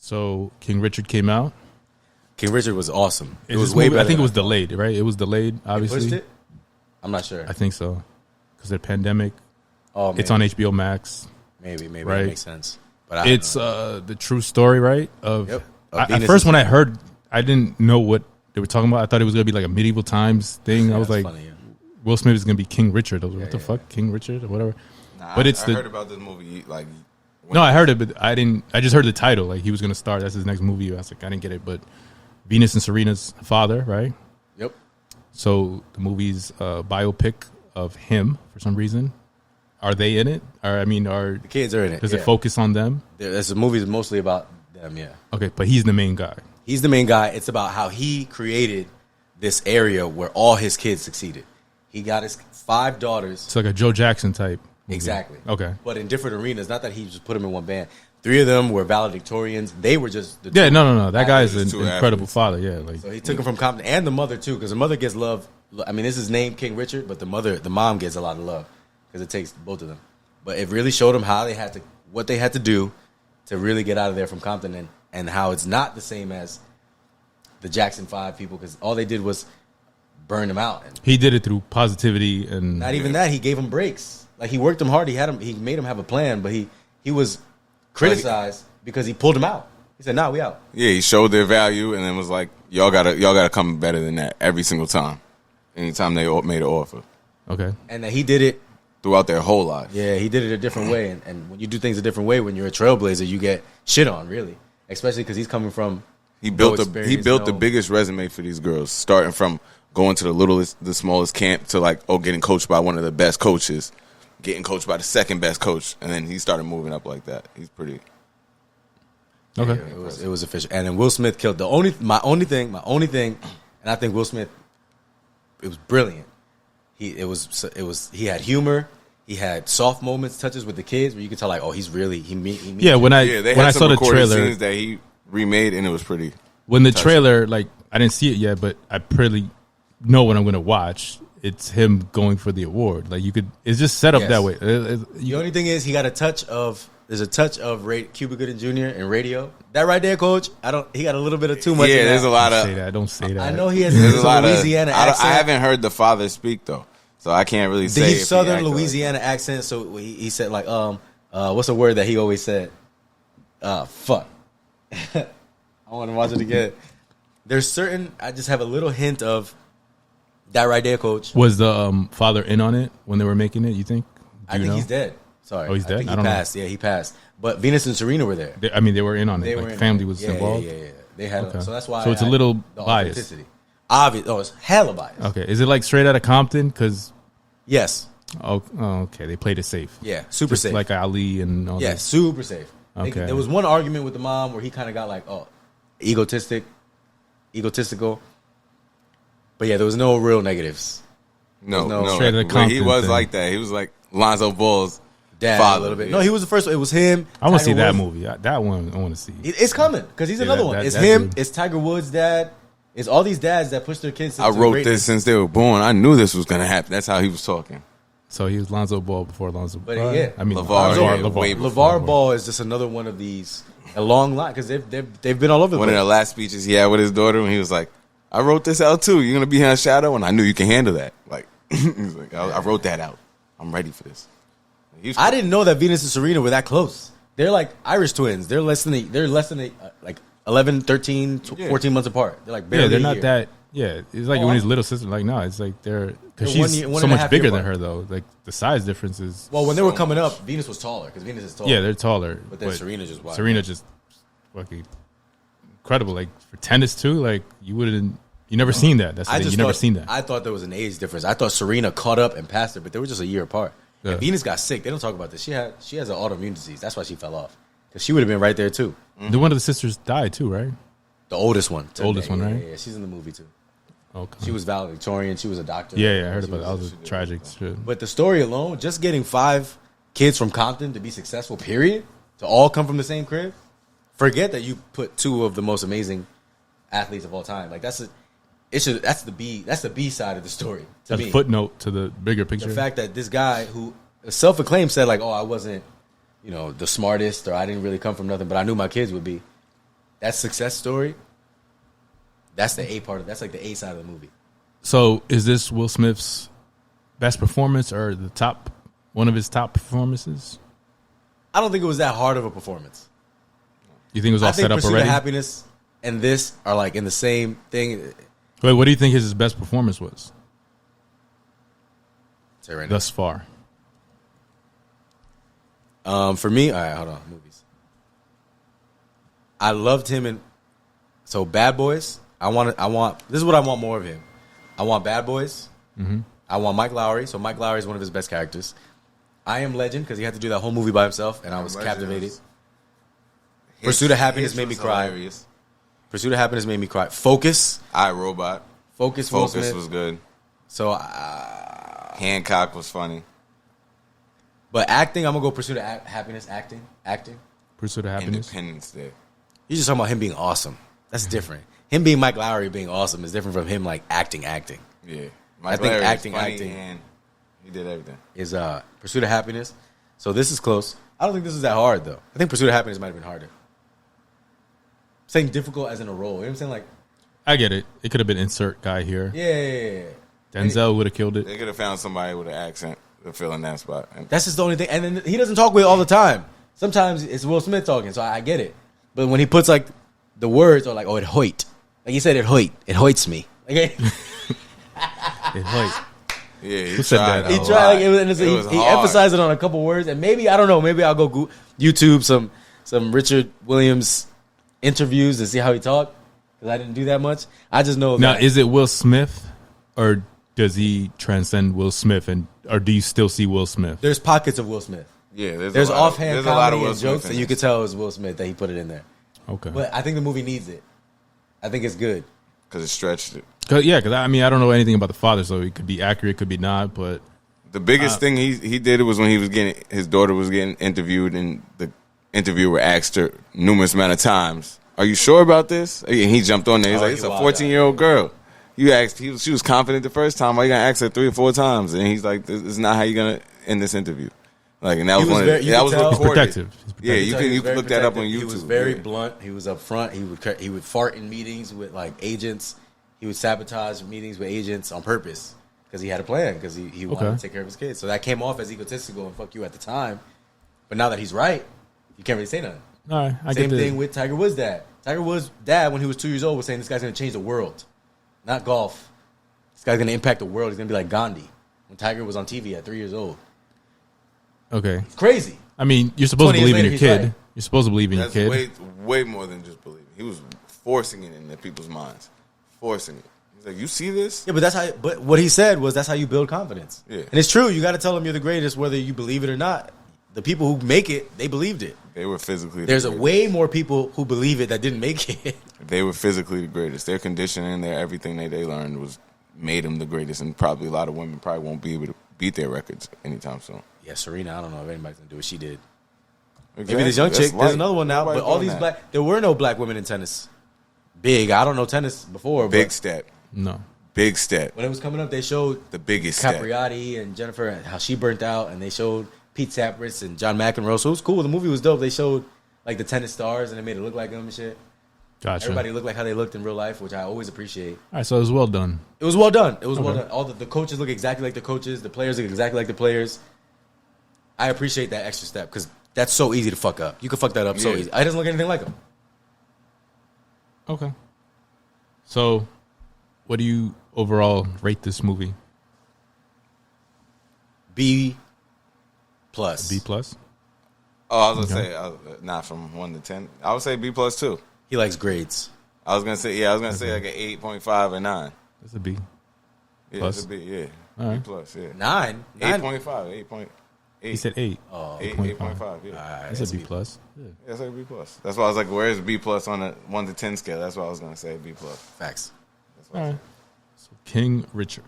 So King Richard came out. King Richard was awesome. It was way better. I think it was delayed, right? It was delayed, obviously. They pushed it? I'm not sure. I think so. Because of the pandemic. Oh, maybe. It's on HBO Max. Maybe right? That makes sense. But it's the true story, right? Yep. At first, when I heard, I didn't know what they were talking about. I thought it was going to be like a medieval times thing. I was like, funny, Will Smith is going to be King Richard. I was like, what the fuck? King Richard or whatever. Nah, but I heard about this movie. Like, no, I heard it, but I didn't. I just heard the title. Like, he was going to star. That's his next movie. I was like, I didn't get it. But Venus and Serena's father, right? Yep. So the movie's a biopic of him for some reason. Are they in it? Or the kids are in it? Does it focus on them? The movie's mostly about them. Yeah. Okay, but he's the main guy. He's the main guy. It's about how he created this area where all his kids succeeded. He got his 5 daughters. It's like a Joe Jackson type movie. Exactly. Okay. But in different arenas. Not that he just put them in one band. 3 of them were valedictorians. They were just the two. No. That guy is an incredible father. Yeah. So he took him from Compton and the mother too, because the mother gets love. I mean, this is named King Richard, but the mom gets a lot of love because it takes both of them. But it really showed them what they had to do to really get out of there from Compton, and how it's not the same as the Jackson 5 people, because all they did was burn them out. And he did it through positivity and not even that. He gave them breaks. Like, he worked them hard. He made them have a plan, but he was criticized because he pulled them out. He said, "Nah, we out." Yeah, he showed their value and then was like, "Y'all gotta come better than that every single time." Anytime they made an offer. Okay. And that he did it throughout their whole life. Yeah, he did it a different way. And when you do things a different way, when you're a trailblazer, you get shit on, really. Especially because he's coming from He built the biggest resume for these girls, starting from going to the smallest camp to getting coached by one of the best coaches, getting coached by the second best coach, and then he started moving up like that. He's pretty. Okay. Yeah, it was official. And then Will Smith killed my only thing, and I think Will Smith, it was brilliant. He had humor. He had soft moments, touches with the kids where you could tell he's really yeah. When I saw the trailer scenes that he remade, and it was pretty. When the trailer, I didn't see it yet, but I pretty know what I'm going to watch. It's him going for the award. It's just set up that way. The only thing is, there's a touch of Cuba Gooding Jr. in Radio. That right there, Coach. He got a little bit of too much. Yeah, there's a lot of. Don't say that. I know he has a Louisiana accent. I haven't heard the father speak though, so I can't really say. He's Southern Louisiana accent. So he said what's a word that he always said? Fuck. I want to watch it again. There's I just have a little hint of that right there, Coach. Was the father in on it when they were making it? You think? I think he's dead. Sorry. Oh, he's dead? I think he passed. Yeah, he passed. But Venus and Serena were there. They were in on it. Family was involved? Yeah. They had so that's why. So it's a little biased. Obvious. Oh, it's hella biased. Okay. Is it straight out of Compton? Because yes. Oh, okay. They played it safe. Yeah, super safe. Like Ali and all that. Yeah, super safe. Okay. There was one argument with the mom where he kind of got egotistical. But yeah, there was no real negatives. No. Straight out of Compton He was thing. like that. He was like Lonzo Ball's dad father. A little bit. No, he was the first one. It was him. I want to see that Woods. movie. That one I want to see. It's coming because he's another one. It's him. Dude. It's Tiger Woods' dad. It's all these dads that push their kids. I wrote this since they were born. I knew this was going to happen. That's how he was talking. So he was Lonzo Ball before Lonzo Ball. But yeah, I mean, LeVar Ball is just another one of these, a long line, because they've been all over the place. One of the last speeches he had with his daughter, when he was like, I wrote this out too. You're going to be in shadow, and I knew you can handle that. He's like, I wrote that out. I'm ready for this. I didn't know that Venus and Serena were that close. They're like Irish twins. They're less than 11, 13, 14 months apart. They're barely they're not that. Yeah, it's like when his little sister. It's like because she's so much bigger than her though. The size difference is. Well, when they were coming up, Venus was taller because Venus is taller. Yeah, they're taller. But then Serena just wild. Serena just fucking incredible. For tennis too, you never seen that. That's the thing. You never seen that. I thought there was an age difference. I thought Serena caught up and passed her, but they were just a year apart. Yeah. And Venus got sick. They don't talk about this. She has an autoimmune disease. That's why she fell off. Because she would have been right there too. Mm-hmm. One of the sisters died too, right? The oldest one. The oldest one, right? Yeah, she's in the movie too. Okay. She was valedictorian. She was a doctor. Yeah, I heard about that. That was tragic shit. But the story alone, just getting 5 kids from Compton to be successful, period, to all come from the same crib, forget that you put 2 of the most amazing athletes of all time. That's the B side of the story. That's a footnote to the bigger picture. The fact that this guy who self-acclaimed said I wasn't, the smartest, or I didn't really come from nothing, but I knew my kids would be. that success story, that's the A part of. That's like the A side of the movie. So, is this Will Smith's best performance or one of his top performances? I don't think it was that hard of a performance. You think it was all set up Pursuit already? of Happiness and this are like in the same thing. Wait, what do you think his best performance was Say right now. thus far? For me, all right, hold on, movies. I loved him in Bad Boys. This is what I want more of him. I want Bad Boys. Mm-hmm. I want Mike Lowry. So Mike Lowry is one of his best characters. I Am Legend because he had to do that whole movie by himself, and I was captivated. Pursuit of Happiness made me cry. Hilarious. Pursuit of Happiness made me cry. Focus. Robot. Focus was good. So Hancock was funny. But acting, I'm gonna go Pursuit of Happiness. Acting. Pursuit of Happiness. Independence Day. You're just talking about him being awesome. That's different. Him being Mike Lowry being awesome is different from him like acting. Yeah, I think acting, and he did everything. Is Pursuit of Happiness. So this is close. I don't think this is that hard though. I think Pursuit of Happiness might have been harder. I'm saying difficult as in a role. You know what I'm saying? Like, I get it. It could have been insert guy here. yeah. Denzel would have killed it. They could have found somebody with an accent to fill in that spot. That's just the only thing. And then he doesn't talk with it all the time. Sometimes it's Will Smith talking, so I get it. But when he puts like the words or like, oh, it hoit. Like he said, it hoits me. Okay. It hoit. Yeah, Who said that? He tried. Like, he emphasized it on a couple words, and maybe I don't know. Maybe I'll go YouTube some Richard Williams interviews and see how he talked because I didn't do that much. I just know. Now, is it Will Smith, or does he transcend Will Smith, or do you still see Will Smith? There's pockets of Will Smith. Yeah, there's offhand comedy Will and Smith jokes, and you could tell it was Will Smith that he put it in there. Okay, but I think the movie needs it. I think it's good because it stretched it. Because I mean, I don't know anything about the father, so it could be accurate, could be not. But the biggest thing he did was when his daughter was getting interviewed, and the interviewer asked her numerous amount of times, "Are you sure about this?" And he jumped on there. He's like, "It's a 14-year-old girl." You asked. She was confident the first time. Why you gonna ask her 3 or 4 times? And he's like, "This is not how you're gonna end this interview." Like, and that was one. That was recorded. Protective. Yeah, you can look that up on YouTube. He was very blunt. He was up front. He would fart in meetings with like agents. He would sabotage meetings with agents on purpose because he had a plan because he wanted to take care of his kids. So that came off as egotistical and fuck you at the time. But now that he's right, you can't really say nothing. All right, Same thing with Tiger Woods' dad. Tiger Woods' dad, when he was 2 years old, was saying this guy's going to change the world, not golf. This guy's going to impact the world. He's going to be like Gandhi. When Tiger was on TV at 3 years old. Okay, it's crazy. I mean, you're supposed to believe in your kid. Right. You're supposed to believe in your kid. Way more than just believing. He was forcing it into people's minds. Forcing it. He's like, you see this? Yeah, but what he said was that's how you build confidence. Yeah. And it's true. You got to tell them you're the greatest whether you believe it or not. The people who make it, they believed it. They were physically There's way more people who believe it that didn't make it. They were physically the greatest. Their conditioning, their everything they learned made them the greatest, and probably a lot of women probably won't be able to beat their records anytime soon. Yeah, Serena, I don't know if anybody's going to do what she did. Exactly. Maybe this young chick. There's another one now, but all these there were no black women in tennis. I don't know tennis before. Big step. No. Big step. When it was coming up, they showed the biggest Capriati and Jennifer and how she burnt out, and they showed Pete Sampras and John McEnroe. So it was cool. The movie was dope. They showed like the tennis stars, and they made it look like them and shit. Gotcha. Everybody looked like how they looked in real life, which I always appreciate. All right, so it was well done. It was well done. Well done. All the coaches look exactly like the coaches. The players look exactly like the players. I appreciate that extra step because that's so easy to fuck up. You can fuck that up so easy. I doesn't look anything like him. Okay. So, what do you overall rate this movie? B+. B+? Oh, I was gonna say not from 1 to 10. I would say B+ too. He likes grades. I was gonna say like an 8.5 or 9. That's a B. Yeah, it's a B. Yeah, all right. B+. Yeah, 9. 8.5. 8.8. He said 8. Oh, 8.5. Yeah, right, that's a B+. Yeah, that's like B+. That's why I was like, where's B+ on a 1 to 10 scale? That's why I was gonna say B+. Facts. All right. So King Richard.